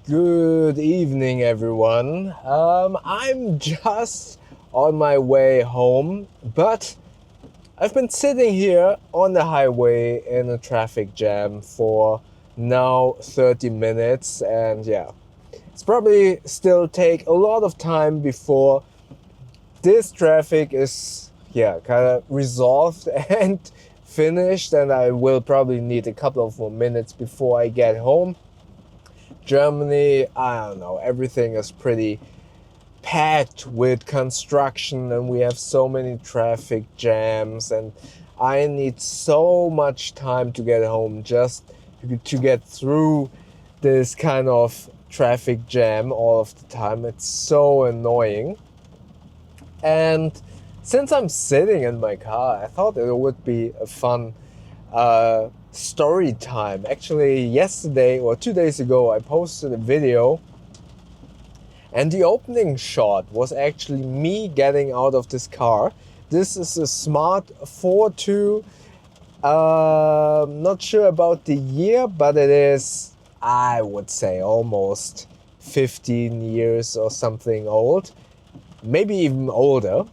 Good evening, everyone. I'm just on my way home, but I've been sitting here on the highway in a traffic jam for now 30 minutes, and yeah, it's probably still take a lot of time before this traffic is kind of resolved and finished, and I will probably need a couple of more minutes before I get home. Germany, I don't know, everything is pretty packed with construction and we have so many traffic jams, and I need so much time to get home just to get through this kind of traffic jam all of the time. It's so annoying. And since I'm sitting in my car, I thought it would be a fun story time. Actually, yesterday or 2 days ago, I posted a video, and the opening shot was actually me getting out of this car. This is a Smart 4.2. Not sure about the year, but it is, I would say, almost 15 years or something old. Maybe even older.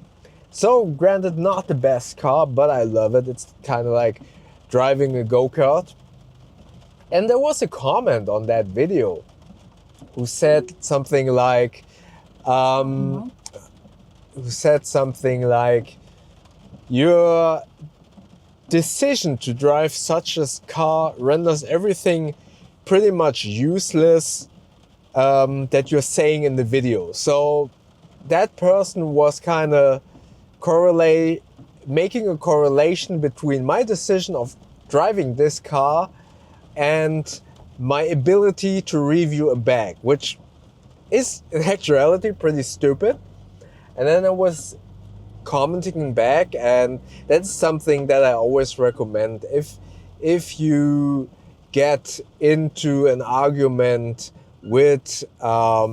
So, granted, not the best car, but I love it. It's kind of like driving a go-kart. And there was a comment on that video who said something like, your decision to drive such a car renders everything pretty much useless that you're saying in the video. So that person was kind of making a correlation between my decision of driving this car and my ability to review a bag, which is in actuality pretty stupid. And then I was commenting back, and that's something that I always recommend. If you get into an argument with, let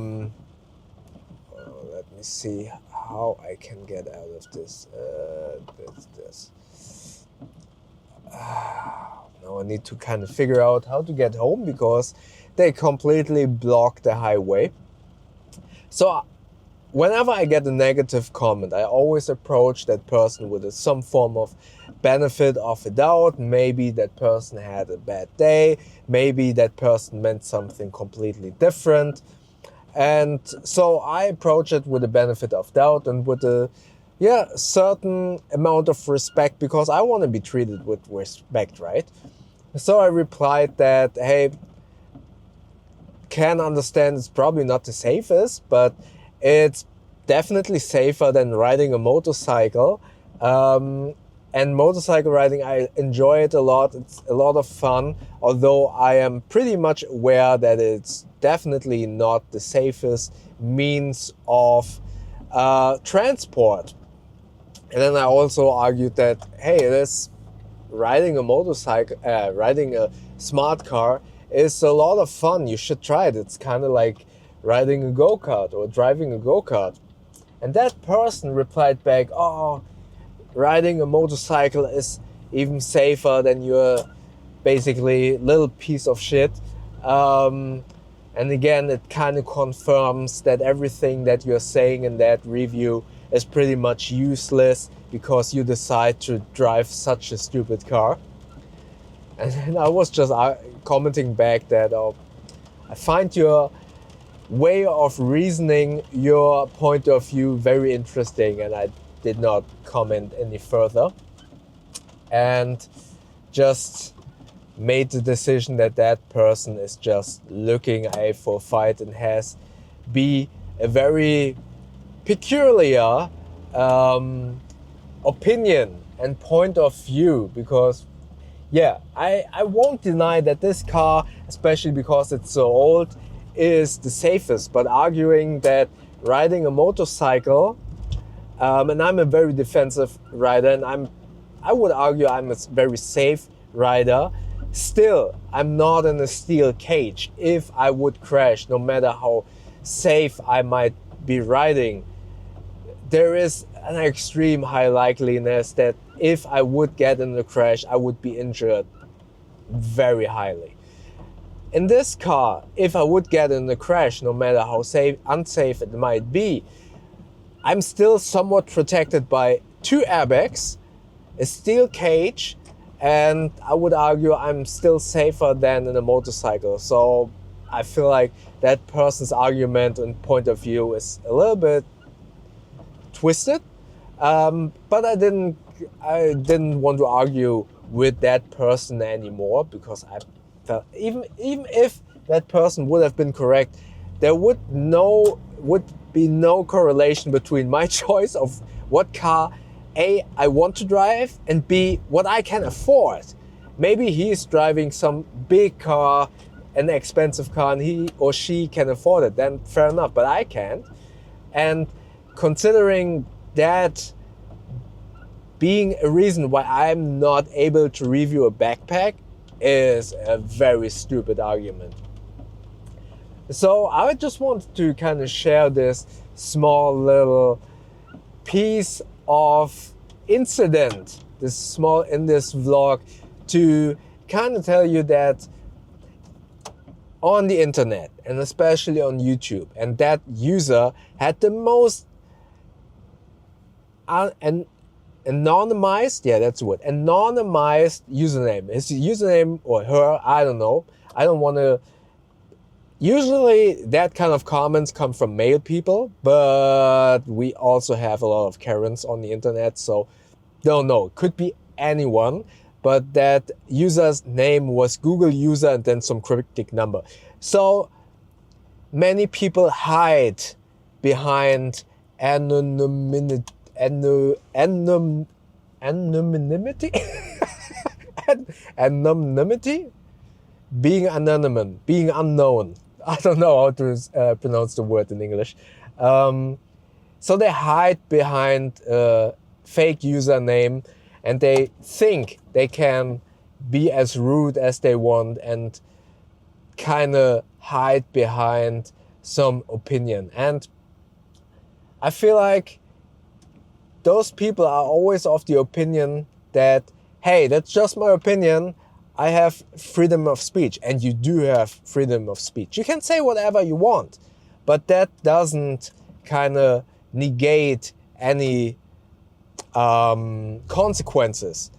me see how I can get out of this. Now I need to kind of figure out how to get home because they completely block the highway. So whenever I get a negative comment, I always approach that person with some form of benefit of a doubt. Maybe that person had a bad day. Maybe that person meant something completely different. And so I approach it with a benefit of doubt and with a certain amount of respect, because I want to be treated with respect, right? So I replied that, hey, can understand it's probably not the safest, but it's definitely safer than riding a motorcycle. And motorcycle riding, I enjoy it a lot. It's a lot of fun, although I am pretty much aware that it's definitely not the safest means of transport. And then I also argued that, hey, riding a smart car is a lot of fun. You should try it. It's kind of like riding a go-kart or driving a go-kart. And that person replied back, oh, riding a motorcycle is even safer than your basically little piece of shit. And again, it kind of confirms that everything that you're saying in that review is pretty much useless because you decide to drive such a stupid car. And then I was just commenting back that I find your way of reasoning, your point of view very interesting, and I did not comment any further and just made the decision that that person is just looking for a fight and has a very peculiar opinion and point of view, because I won't deny that this car, especially because it's so old, is the safest, but arguing that riding a motorcycle, and I'm a very defensive rider, and I would argue I'm a very safe rider. Still, I'm not in a steel cage. If I would crash, no matter how safe I might be riding, there is an extreme high likeliness that if I would get in a crash, I would be injured very highly. in this car, if I would get in a crash, no matter how unsafe it might be, I'm still somewhat protected by 2 airbags, a steel cage, and I would argue I'm still safer than in a motorcycle. So I feel like that person's argument and point of view is a little bit twisted. But I didn't want to argue with that person anymore, because I felt even if that person would have been correct, there would be no correlation between my choice of what car A, I want to drive, and B, what I can afford. Maybe he's driving some big car, an expensive car, and he or she can afford it, then fair enough, but I can't. And considering that being a reason why I'm not able to review a backpack is a very stupid argument. So I just wanted to kind of share this small little piece of incident, in this vlog, to kind of tell you that on the internet, and especially on YouTube, and that user had the most anonymized, yeah, that's the word, anonymized username. His username, or her, I don't know. I don't want to. Usually that kind of comments come from male people, but we also have a lot of Karens on the internet, so don't know. Could be anyone, but that user's name was Google user and then some cryptic number. So many people hide behind anonymity. Anonymity? Anonymity? Being anonymous, being unknown. I don't know how to pronounce the word in English. So they hide behind a fake username, and they think they can be as rude as they want and kind of hide behind some opinion. And I feel like those people are always of the opinion that, hey, that's just my opinion. I have freedom of speech, and you do have freedom of speech. You can say whatever you want, but that doesn't kind of negate any consequences.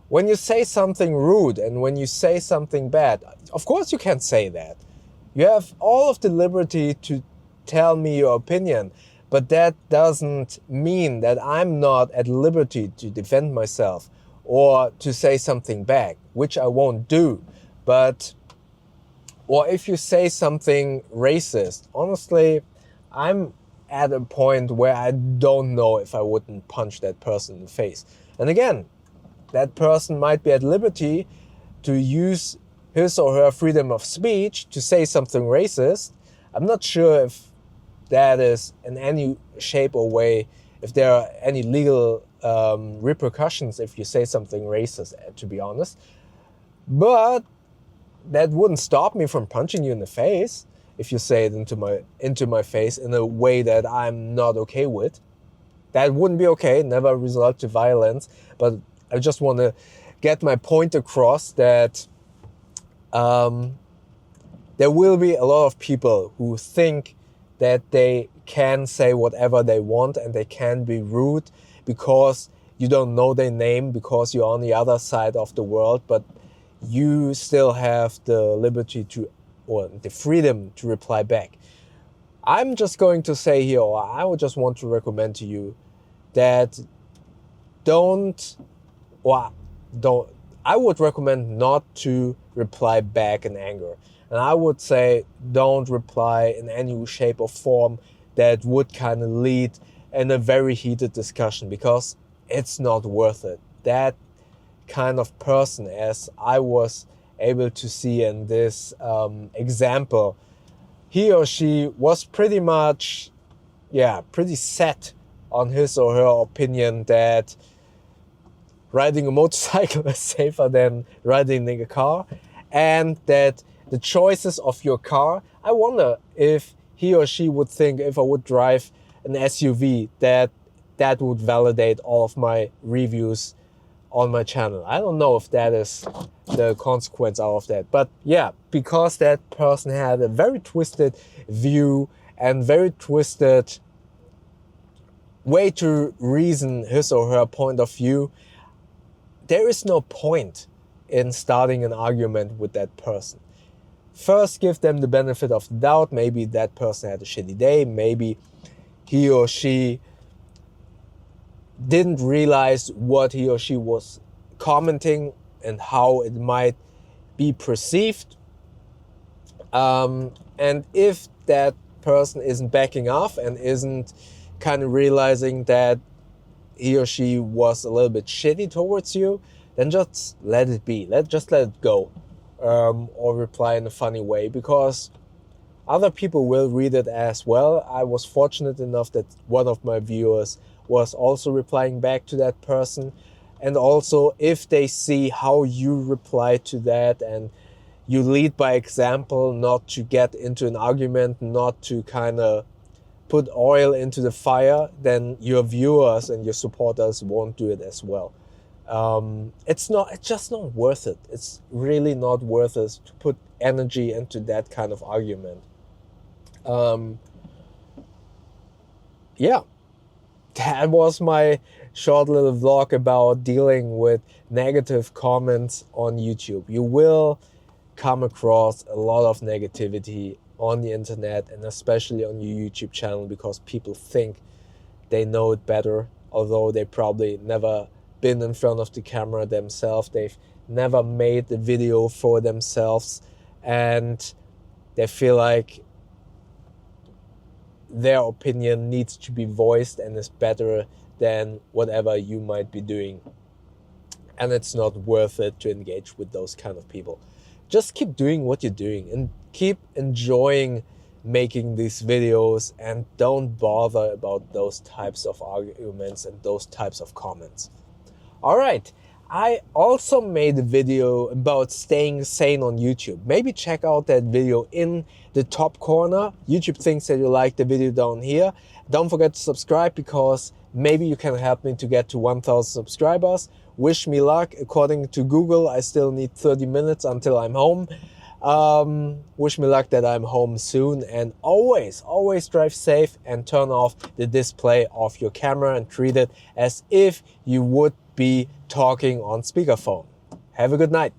When you say something rude and when you say something bad, of course you can say that. You have all of the liberty to tell me your opinion, but that doesn't mean that I'm not at liberty to defend myself or to say something back, which I won't do. Or if you say something racist, honestly, I'm at a point where I don't know if I wouldn't punch that person in the face. And again, that person might be at liberty to use his or her freedom of speech to say something racist. I'm not sure if that is in any shape or way, if there are any legal repercussions if you say something racist, to be honest. But that wouldn't stop me from punching you in the face if you say it into my face in a way that I'm not okay with. That wouldn't be okay, never resort to violence. But I just want to get my point across that there will be a lot of people who think that they can say whatever they want and they can be rude because you don't know their name, because you're on the other side of the world, but you still have the liberty to, or the freedom to reply back. I'm just going to say here, or I would just want to recommend to you that I would recommend not to reply back in anger. And I would say don't reply in any shape or form that would kind of lead in a very heated discussion, because it's not worth it. That kind of person, as I was able to see in this example, he or she was pretty much, pretty set on his or her opinion that riding a motorcycle is safer than riding in a car, and that the choices of your car, I wonder if he or she would think, if I would drive an SUV, that would validate all of my reviews on my channel. I don't know if that is the consequence out of that. But yeah, because that person had a very twisted view and very twisted way to reason his or her point of view, there is no point in starting an argument with that person. First, give them the benefit of the doubt. Maybe that person had a shitty day. Maybe he or she didn't realize what he or she was commenting and how it might be perceived. And if that person isn't backing off and isn't kind of realizing that he or she was a little bit shitty towards you, then just let it be. Just let it go. Or reply in a funny way, because other people will read it as well. I was fortunate enough that one of my viewers was also replying back to that person. And also, if they see how you reply to that and you lead by example, not to get into an argument, not to kind of put oil into the fire, then your viewers and your supporters won't do it as well. It's just not worth it. It's really not worth it to put energy into that kind of argument. Yeah, that was my short little vlog about dealing with negative comments on YouTube. You will come across a lot of negativity on the internet, and especially on your YouTube channel, because people think they know it better, although they probably never been in front of the camera themselves. They've never made the video for themselves, and they feel like their opinion needs to be voiced and is better than whatever you might be doing. And it's not worth it to engage with those kind of people. Just keep doing what you're doing and keep enjoying making these videos, and don't bother about those types of arguments and those types of comments. All right, I also made a video about staying sane on YouTube. Maybe check out that video in the top corner. YouTube thinks that you like the video down here. Don't forget to subscribe, because maybe you can help me to get to 1,000 subscribers. Wish me luck. According to Google, I still need 30 minutes until I'm home. Wish me luck that I'm home soon, and always drive safe and turn off the display of your camera and treat it as if you would be talking on speakerphone. Have a good night.